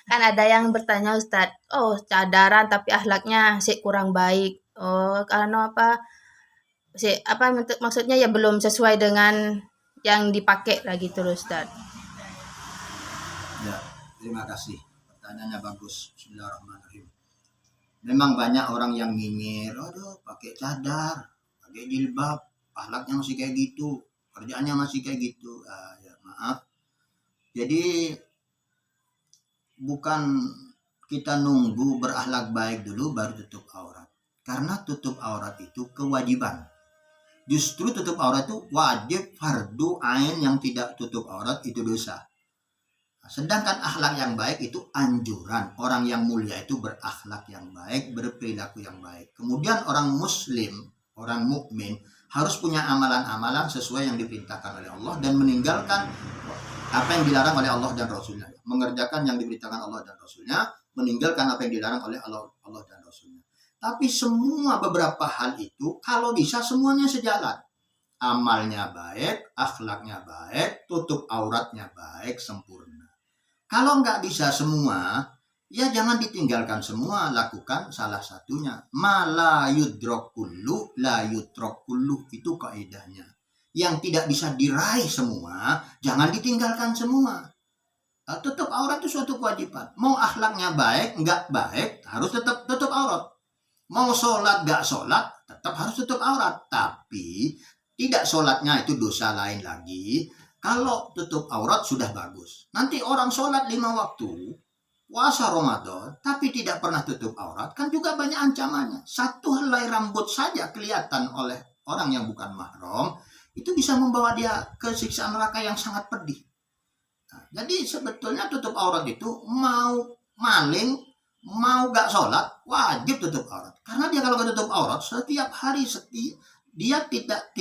Kan ada yang bertanya Ustadz, oh cadaran tapi akhlaknya sih kurang baik. Oh, karena apa? Sih apa maksudnya ya belum sesuai dengan yang dipakai lah gitu loh Ustadz. Ya, terima kasih. Pertanyaannya bagus. Bismillahirrahmanirrahim. Memang banyak orang yang nyinyir, aduh pakai cadar, pakai jilbab, akhlaknya masih kayak gitu, kerjaannya masih kayak gitu. Ya, maaf. Jadi bukan kita nunggu berakhlak baik dulu baru tutup aurat. Karena tutup aurat itu kewajiban. Justru tutup aurat itu wajib fardu ain, yang tidak tutup aurat itu dosa. Sedangkan akhlak yang baik itu anjuran. Orang yang mulia itu berakhlak yang baik, berperilaku yang baik. Kemudian orang muslim, orang mukmin harus punya amalan-amalan sesuai yang diperintahkan oleh Allah dan meninggalkan apa yang dilarang oleh Allah dan Rasulnya. Mengerjakan yang diberitakan Allah dan Rasulnya, meninggalkan apa yang dilarang oleh Allah dan Rasulnya. Tapi semua beberapa hal itu kalau bisa semuanya sejalan. Amalnya baik, akhlaknya baik, tutup auratnya baik, sempurna. Kalau nggak bisa semua, ya jangan ditinggalkan semua, lakukan salah satunya. La yudrok kullu, la yutrok kullu, itu kaidahnya. Yang tidak bisa diraih semua, jangan ditinggalkan semua. Tutup aurat itu suatu kewajiban. Mau akhlaknya baik, nggak baik, harus tetap tutup aurat. Mau sholat, nggak sholat, tetap harus tutup aurat. Tapi tidak sholatnya itu dosa lain lagi. Kalau tutup aurat sudah bagus. Nanti orang sholat 5 waktu, puasa Ramadan, tapi tidak pernah tutup aurat, kan juga banyak ancamannya. Satu helai rambut saja kelihatan oleh orang yang bukan mahram, itu bisa membawa dia ke siksa neraka yang sangat pedih. Nah, jadi sebetulnya tutup aurat itu mau maling, mau gak sholat, wajib tutup aurat. Karena dia kalau gak tutup aurat, setiap hari dia tidak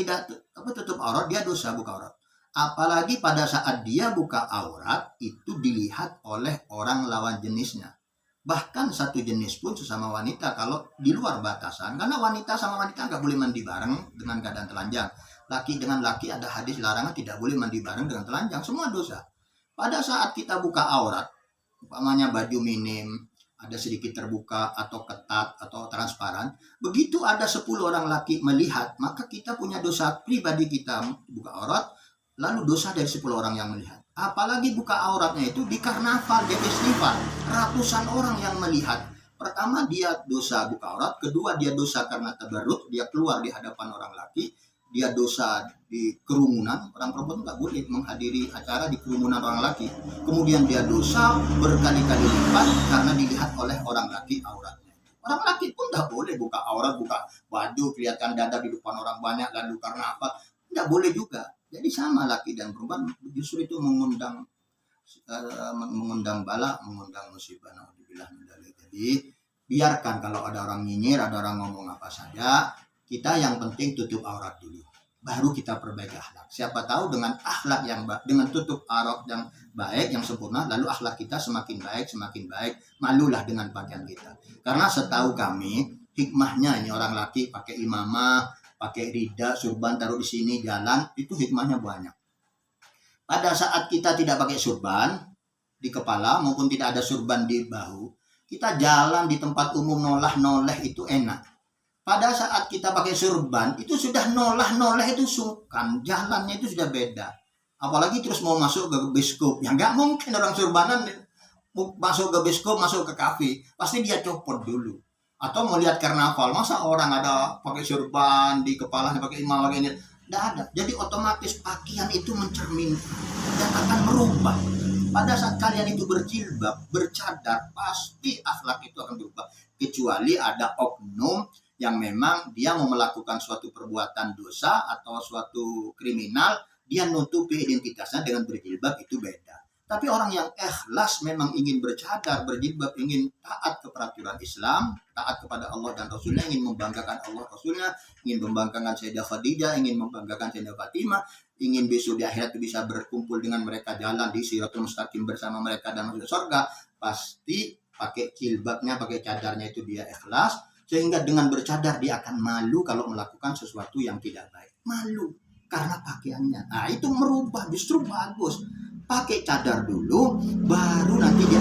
tutup aurat, dia dosa buka aurat. Apalagi pada saat dia buka aurat itu dilihat oleh orang lawan jenisnya. Bahkan satu jenis pun sesama wanita kalau di luar batasan. Karena wanita sama wanita nggak boleh mandi bareng dengan keadaan telanjang. Laki dengan laki ada hadis larangan tidak boleh mandi bareng dengan telanjang. Semua dosa. Pada saat kita buka aurat, umpamanya baju minim, ada sedikit terbuka atau ketat atau transparan. Begitu ada 10 orang laki melihat, maka kita punya dosa pribadi kita buka aurat. Lalu dosa dari 10 orang yang melihat. Apalagi buka auratnya itu di karnaval, di festival. Ratusan orang yang melihat. Pertama dia dosa buka aurat. Kedua dia dosa karena tabarruk. Dia keluar di hadapan orang laki. Dia dosa di kerumunan. Orang perempuan nggak boleh menghadiri acara di kerumunan orang laki. Kemudian dia dosa berkali-kali lipat karena dilihat oleh orang laki auratnya. Orang laki pun nggak boleh buka aurat, buka baju, kelihatan dada di depan orang banyak. Lalu karena apa? Nggak boleh juga. Jadi sama laki dan perempuan justru itu mengundang bala, mengundang musibah. Naudzubillah min dzalik. Jadi biarkan kalau ada orang nyinyir, ada orang ngomong apa saja, kita yang penting tutup aurat dulu. Baru kita perbaiki akhlak. Siapa tahu dengan akhlak yang dengan tutup aurat yang baik, yang sempurna, lalu akhlak kita semakin baik, malulah dengan pakaian kita. Karena setahu kami, hikmahnya ini orang laki pakai imamah, pakai rida, surban, taruh di sini, jalan, itu hikmahnya banyak. Pada saat kita tidak pakai surban di kepala maupun tidak ada surban di bahu, kita jalan di tempat umum nolah-noleh itu enak. Pada saat kita pakai surban, itu sudah nolah-noleh itu sungkan, jalannya itu sudah beda. Apalagi terus mau masuk ke biskop, ya nggak mungkin orang surbanan masuk ke biskop, masuk ke kafe, pasti dia copot dulu. Atau mau lihat karnaval, masa orang ada pakai surban di kepalanya, pakai imam, pakai ini, tidak ada. Jadi otomatis pakaian itu mencerminkan dan akan merubah. Pada saat kalian itu berjilbab, bercadar, pasti akhlak itu akan berubah. Kecuali ada oknum yang memang dia mau melakukan suatu perbuatan dosa atau suatu kriminal, dia nutupi identitasnya dengan berjilbab, itu beda. Tapi orang yang ikhlas memang ingin bercadar, berjilbab, ingin taat ke peraturan Islam, taat kepada Allah dan Rasulnya, ingin membanggakan Allah Rasulnya, ingin membanggakan Sayyidah Khadijah, ingin membanggakan Sayyidah Fatimah, ingin besok di akhirat bisa berkumpul dengan mereka, jalan di Shiratul Mustaqim bersama mereka dan masuk surga, pasti pakai jilbabnya, pakai cadarnya itu dia ikhlas, sehingga dengan bercadar dia akan malu kalau melakukan sesuatu yang tidak baik. Malu karena pakaiannya. Nah, itu merubah, justru bagus. Pakai cadar dulu, baru nanti dia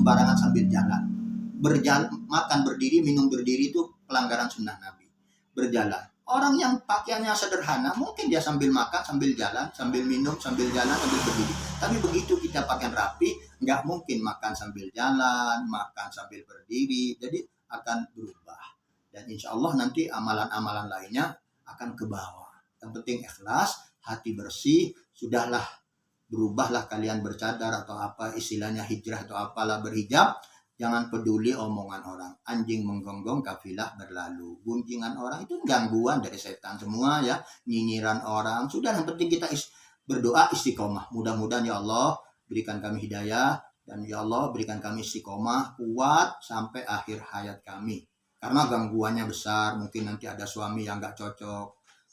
sembarangan sambil jalan. Makan berdiri, minum berdiri itu pelanggaran sunnah Nabi. Berjalan. Orang yang pakaiannya sederhana, mungkin dia sambil makan, sambil jalan, sambil minum, sambil jalan, sambil berdiri. Tapi begitu kita pakaian rapi, nggak mungkin makan sambil jalan, makan sambil berdiri. Jadi akan berubah. Dan insya Allah nanti amalan-amalan lainnya akan ke bawah. Yang penting ikhlas, hati bersih, sudahlah berubahlah kalian bercadar atau apa istilahnya hijrah atau apalah berhijab. Jangan peduli omongan orang. Anjing menggonggong, kafilah berlalu. Gunjingan orang itu gangguan dari setan semua ya. Nyinyiran orang. Sudah yang penting kita berdoa istiqomah. Mudah-mudahan ya Allah berikan kami hidayah. Dan ya Allah berikan kami istiqomah kuat sampai akhir hayat kami. Karena gangguannya besar. Mungkin nanti ada suami yang gak cocok.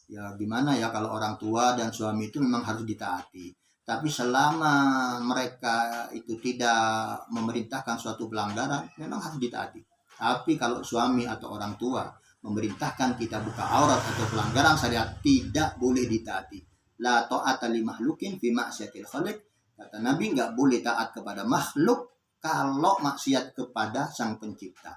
Ya gimana ya kalau orang tua dan suami itu memang harus ditaati. Tapi selama mereka itu tidak memerintahkan suatu pelanggaran, memang harus ditaati. Tapi kalau suami atau orang tua memerintahkan kita buka aurat atau pelanggaran syariat, tidak boleh ditaati. La ta'ata li makhlukin fi ma'siyatil khaliq. Kata Nabi, nggak boleh taat kepada makhluk kalau maksiat kepada sang pencipta.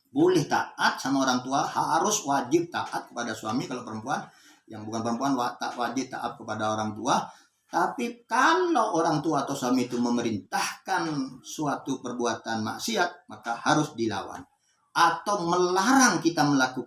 Boleh taat sama orang tua, harus wajib taat kepada suami kalau perempuan. Yang bukan perempuan wajib taat kepada orang tua. Tapi kalau orang tua atau suami itu memerintahkan suatu perbuatan maksiat, maka harus dilawan. Atau melarang kita melakukan